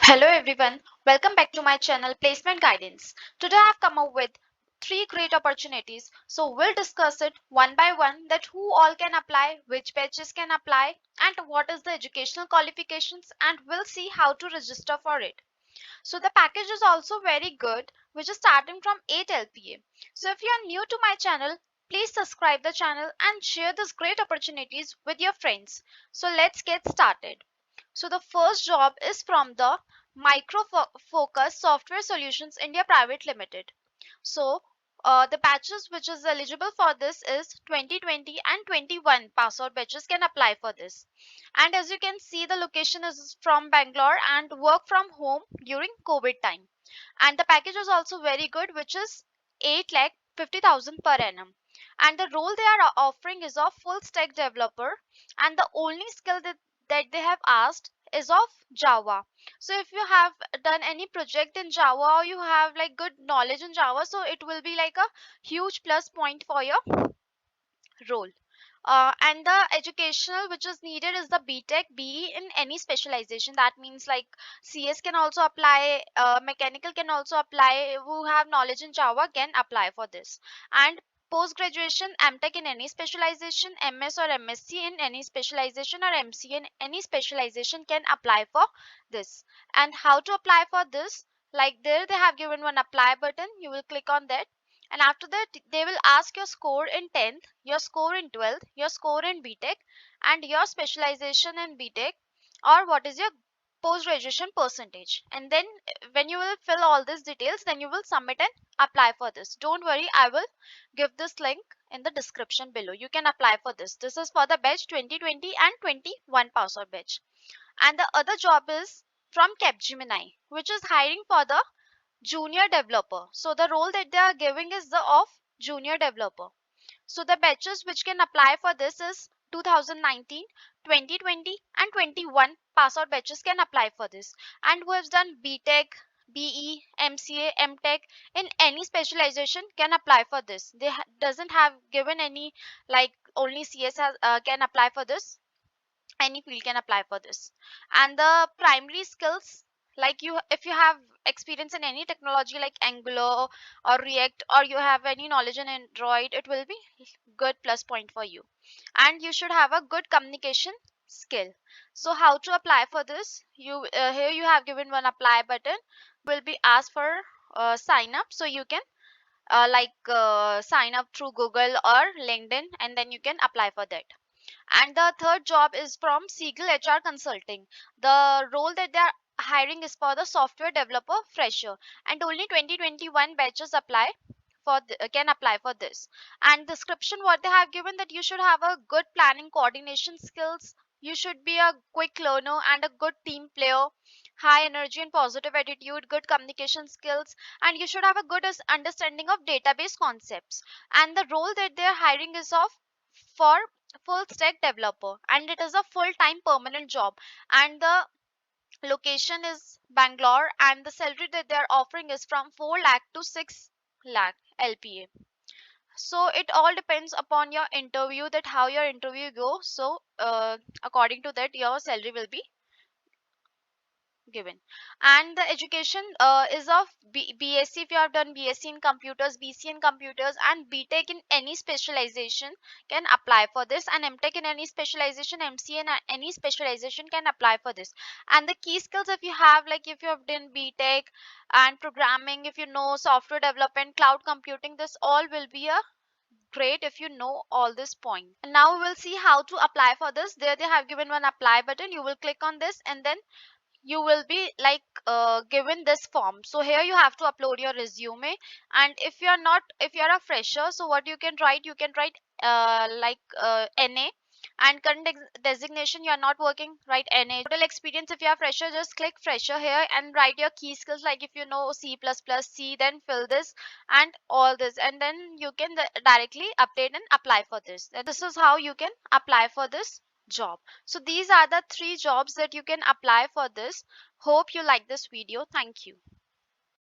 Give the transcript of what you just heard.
Hello everyone, welcome back to my channel Placement Guidance. Today I have come up with three great opportunities. So we'll discuss it one by one that who all can apply, which batches can apply and what is the educational qualifications, and we'll see how to register for it. So the package is also very good, which is starting from 8 LPA. So if you are new to my channel, please subscribe the channel and share these great opportunities with your friends. So let's get started. So the first job is from the Micro Focus Software Solutions India Private Limited. So the batches which is eligible for this is 2020 and 21 pass out batches can apply for this. And as you can see, the location is from Bangalore and work from home during COVID time. And the package is also very good, which is 8 lakh 50,000 per annum. And the role they are offering is of full stack developer, and the only skill that they have asked is of Java. So if you have done any project in Java or you have like good knowledge in Java, so it will be like a huge plus point for your role. And the educational which is needed is the BTech BE in any specialization. That means like CS can also apply, mechanical can also apply, who have knowledge in Java can apply for this. And post graduation MTech in any specialization, MS or MSc in any specialization, or MC in any specialization can apply for this. And how to apply for this, like there they have given one apply button, you will click on that, and after that they will ask your score in 10th, your score in 12th, your score in BTech, and your specialization in BTech, or what is your post graduation percentage. And then when you will fill all these details, then you will submit and apply for this. Don't worry, I will give this link in the description below. You can apply for this. This is for the batch 2020 and 21 pass out batch. And the other job is from Capgemini, which is hiring for the junior developer. So the role that they are giving is the of junior developer. So the batches which can apply for this is 2019, 2020 and 21 pass out batches can apply for this. And who has done BTech, BE, MCA, MTech in any specialization can apply for this. They doesn't have given any like only CS has, can apply for this. Any field can apply for this. And the primary skills, like you, if you have experience in any technology like Angular or React, or you have any knowledge in Android, it will be good plus point for you. And you should have a good communication skill. So how to apply for this, you here you have given one apply button, will be asked for sign up, so you can sign up through Google or LinkedIn, and then you can apply for that. And the third job is from Siegel HR Consulting. The role that they are hiring is for the software developer fresher, and only 2021 batches apply for can apply for this. And description what they have given, that you should have a good planning coordination skills, you should be a quick learner and a good team player, high energy and positive attitude, good communication skills, and you should have a good understanding of database concepts. And the role that they are hiring is of for full stack developer, and it is a full time permanent job. And the location is Bangalore, and the salary that they are offering is from 4 lakh to 6 lakh LPA. So it all depends upon your interview, that how your interview goes. So according to that your salary will be given. And the education is of BSc if you have done BSc in computers, BC in computers, and BTech in any specialization can apply for this, and MTech in any specialization, MC in any specialization can apply for this. And the key skills, if you have, like if you have done BTech and programming, if you know software development, cloud computing, this all will be a great if you know all this point. And now we will see how to apply for this. There they have given one apply button, you will click on this, and then you will be like given this form. So here you have to upload your resume. And if you're not, if you're a fresher, so what you can write, you can write NA. And current designation, you are not working, write NA. Total experience, if you are fresher, just click fresher here and write your key skills, like if you know C++, then fill this and all this, and then you can directly update and apply for this. And this is how you can apply for this job. So these are the three jobs that you can apply for this. Hope you like this video. Thank you.